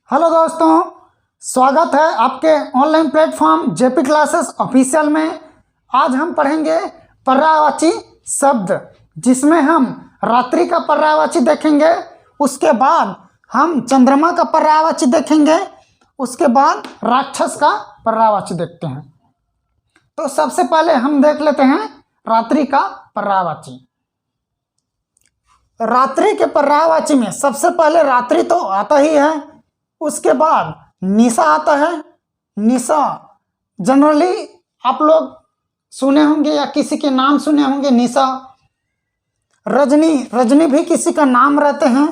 Hello दोस्तों, स्वागत है आपके online platform JP classes official में। आज हम पढ़ेंगे पर्यायवाची शब्द, जिसमें हम रात्रि का पर्यायवाची देखेंगे। उसके बाद हम चंद्रमा का पर्यायवाची देखेंगे। उसके बाद राक्षस का पर्यायवाची देखते हैं। तो सबसे पहले हम देख लेते हैं रात्रि का पर्यायवाची। रात्रि के पर्यायवाची में सबसे पहले रात्रि तो आता ही है। उसके बाद निशा आता है। निशा जनरली आप लोग सुने होंगे या किसी के नाम सुने होंगे, निशा। रजनी, रजनी भी किसी का नाम रहते हैं।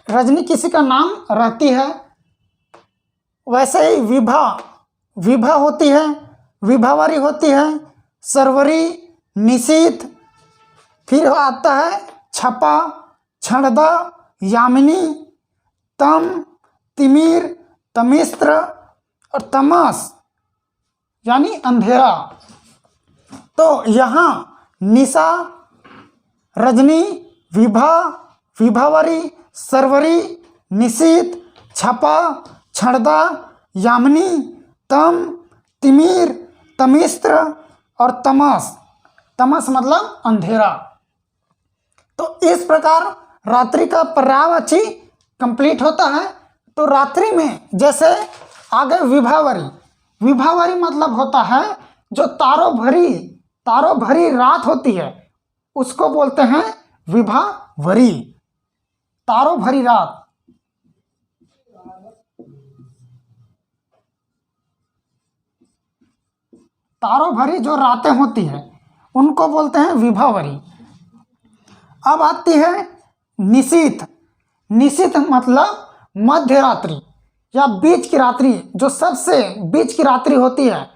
रजनी किसी का नाम रहती है। वैसे ही विभा, विभा होती है, विभावरी होती है, सरवरी, निशीथ। फिर आता है छपा, छड़दा, यामिनी, तम, तिमिर, तमिस्त्र और तमस यानी अंधेरा। तो यहाँ निशा, रजनी, विभा, विभावरी, सरवरी, निशीथ, छपा, छड़दा, यामिनी, तम, तिमिर, तमिस्त्र और तमस। तमस मतलब अंधेरा। तो इस प्रकार रात्रि का पर्यायवाची कंप्लीट होता है। तो रात्रि में जैसे आगे विभावरी, विभावरी मतलब होता है जो तारों भरी रात होती है, उसको बोलते हैं विभावरी। तारों भरी रात। तारों भरी जो रातें होती है उनको बोलते हैं विभावरी। अब आती है निशीथ। निशीथ मतलब मध्य रात्रि या बीच की रात्रि, जो सबसे बीच की रात्रि होती है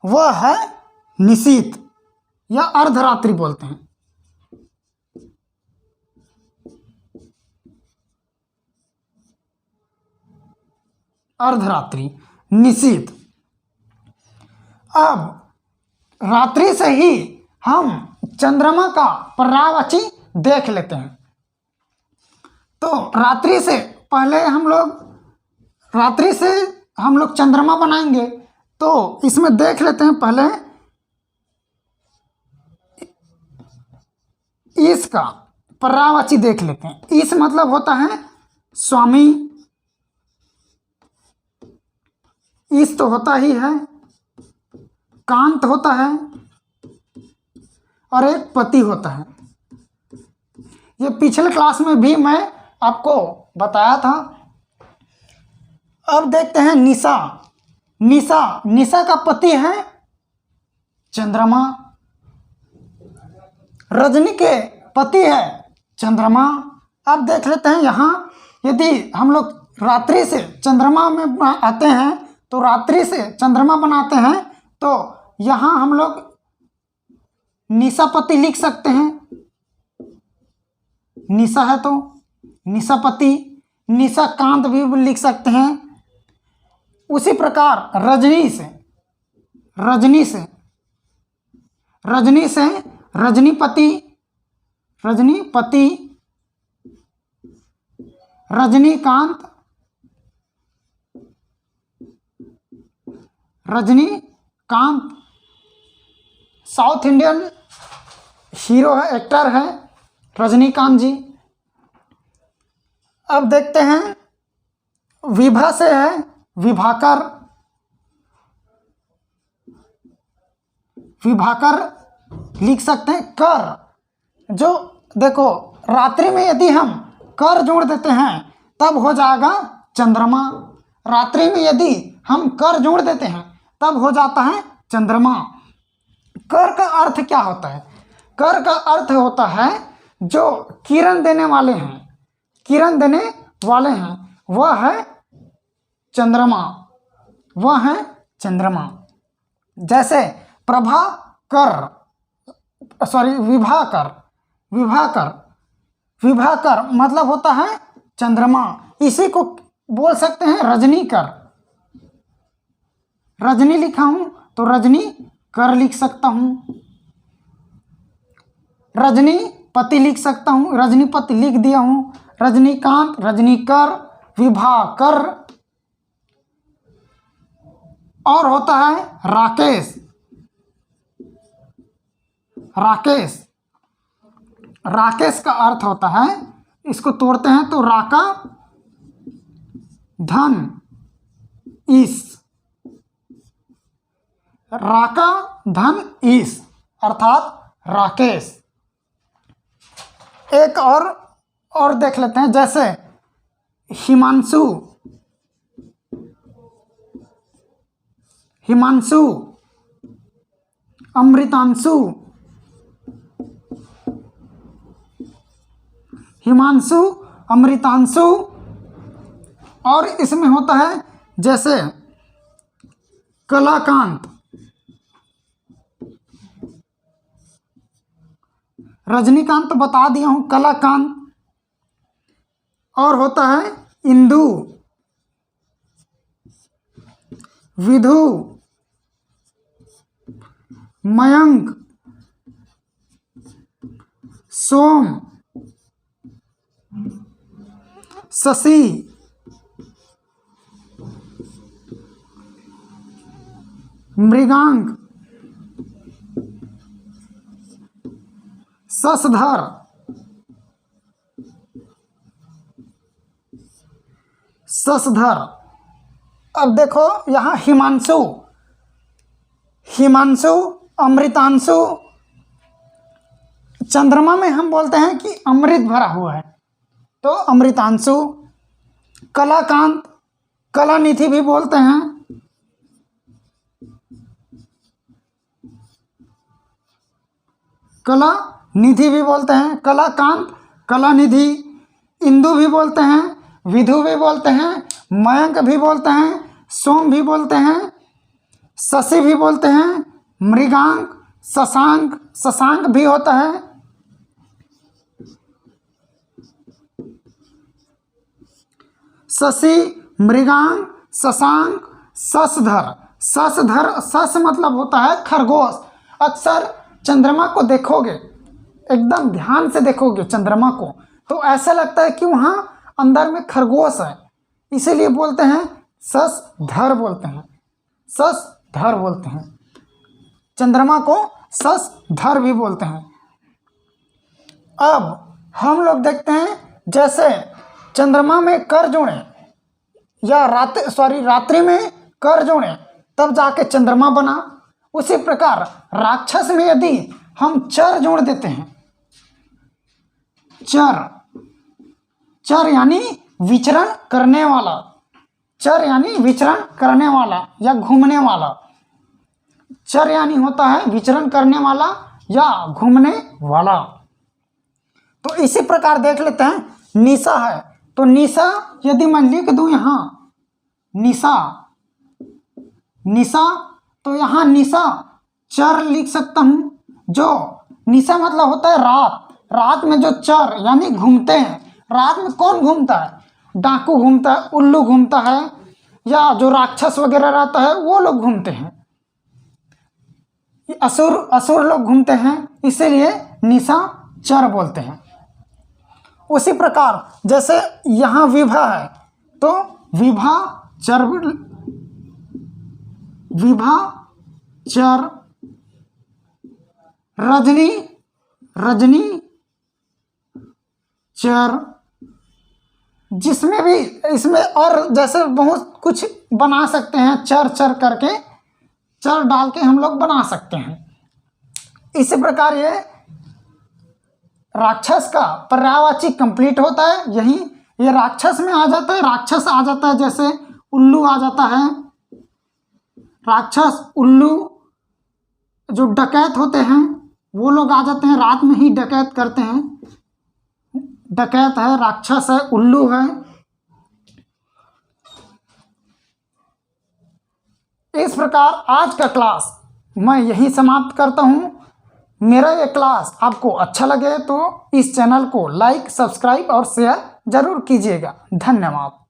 वह है निशीथ या अर्धरात्रि बोलते हैं। अर्धरात्रि, निशीथ। अब रात्रि से ही हम चंद्रमा का पर्यायवाची देख लेते हैं। तो रात्रि से हम लोग चंद्रमा बनाएंगे। तो इसमें देख लेते हैं पहले इसका पर्यायवाची देख लेते हैं। इस मतलब होता है स्वामी, इस तो होता ही है, कांत होता है और एक पति होता है। ये पिछले क्लास में भी मैं आपको बताया था। अब देखते हैं निशा। निशा, निशा का पति है चंद्रमा। रजनी के पति है चंद्रमा। अब देख लेते हैं यहाँ, यदि हम लोग रात्रि से चंद्रमा में आते हैं तो रात्रि से चंद्रमा बनाते हैं, तो यहाँ हम लोग निशापति लिख सकते हैं। निशा है तो निशापति, निशाकांत भी लिख सकते हैं। उसी प्रकार रजनी से रजनीपति, Rajinikanth, Rajinikanth south Indian hero है, एक्टर है रजनीकांत जी। अब देखते हैं विभा से है विभाकर। विभाकर लिख सकते हैं। कर, जो देखो रात्रि में यदि हम कर जोड़ देते हैं तब हो जाएगा चंद्रमा। रात्रि में यदि हम कर जोड़ देते हैं तब हो जाता है चंद्रमा। कर का अर्थ क्या होता है? कर का अर्थ होता है जो किरण देने वाले हैं, किरण देने वाले हैं, वह है चंद्रमा, वह है चंद्रमा। जैसे विभाकर, विभाकर मतलब होता है चंद्रमा। इसी को बोल सकते हैं रजनीकर। रजनी लिखा हूं तो रजनी कर लिख सकता हूं। रजनी पति लिख सकता हूँ, रजनीपति लिख दिया हूँ, रजनीकांत, रजनीकर, विभाकर, और होता है राकेश। राकेश, राकेश का अर्थ होता है, इसको तोड़ते हैं तो राका धन ईस, राका धन ईस अर्थात राकेश। एक और देख लेते हैं, जैसे हिमांशु, हिमांशु, अमृतांशु, हिमांशु, अमृतांशु, और इसमें होता है जैसे कलाकांत, रजनीकांत तो बता दिया हूँ, कलाकांत, और होता है इंदु, विधु, मयंक, सोम, शशि, मृगांक, शशधर, शशधर। अब देखो यहाँ हिमांशु, हिमांशु, अमृतांशु, चंद्रमा में हम बोलते हैं कि अमृत भरा हुआ है तो अमृतांशु। कलाकांत, कलानिधि भी बोलते हैं, कलानिधि भी बोलते हैं, कलाकांत, कलानिधि। इंदु भी बोलते हैं, विधु भी बोलते हैं, मयंक भी बोलते हैं, सोम भी बोलते हैं, शशि भी बोलते हैं, मृगांक, शशांक, शशांक भी होता है, शशि, मृगांक, शशांक, शशधर। शशधर, शश मतलब होता है खरगोश। अक्सर चंद्रमा को देखोगे, एकदम ध्यान से देखोगे चंद्रमा को, तो ऐसा लगता है कि वहाँ अंदर में खरगोश है, इसीलिए बोलते हैं शशधर, बोलते हैं शशधर बोलते हैं। चंद्रमा को शशधर भी बोलते हैं। अब हम लोग देखते हैं, जैसे चंद्रमा में कर जोड़े या रात्रि में कर जोड़े तब जाके चंद्रमा बना। उसी प्रकार राक्षस में यदि हम चर जोड़ देते हैं, चर, चर यानी विचरण करने वाला, चर यानी विचरण करने वाला या घूमने वाला। चर यानी होता है विचरण करने वाला या घूमने वाला। तो इसी प्रकार देख लेते हैं, निशा है तो निशा यदि मैं लिख दूं यहाँ निशा, निशा, तो यहाँ निशा चर लिख सकता हूँ। जो निशा मतलब होता है रात, रात में जो चर यानी घूमते हैं। रात में कौन घूमता है? डाकू घूमता है, उल्लू घूमता है, या जो राक्षस वगैरह रहता है वो लोग घूमते हैं, असुर लोग घूमते हैं, इसीलिए निशा चर बोलते हैं। उसी प्रकार जैसे यहाँ विभा है तो विभा चर, विभा चर। रजनी, रजनी चर। जिसमें भी इसमें और जैसे बहुत कुछ बना सकते हैं, चर चर करके, चर डाल के हम लोग बना सकते हैं। इसी प्रकार ये राक्षस का पर्यायवाची कंप्लीट होता है। यही ये राक्षस में आ जाता है, राक्षस आ जाता है, जैसे उल्लू आ जाता है, राक्षस, उल्लू। जो डकैत होते हैं वो लोग आ जाते हैं, रात में ही डकैत करते हैं। डकैत है, राक्षस है, उल्लू है। इस प्रकार आज का क्लास मैं यही समाप्त करता हूँ। मेरा ये क्लास आपको अच्छा लगे तो इस चैनल को लाइक, सब्सक्राइब और शेयर जरूर कीजिएगा। धन्यवाद।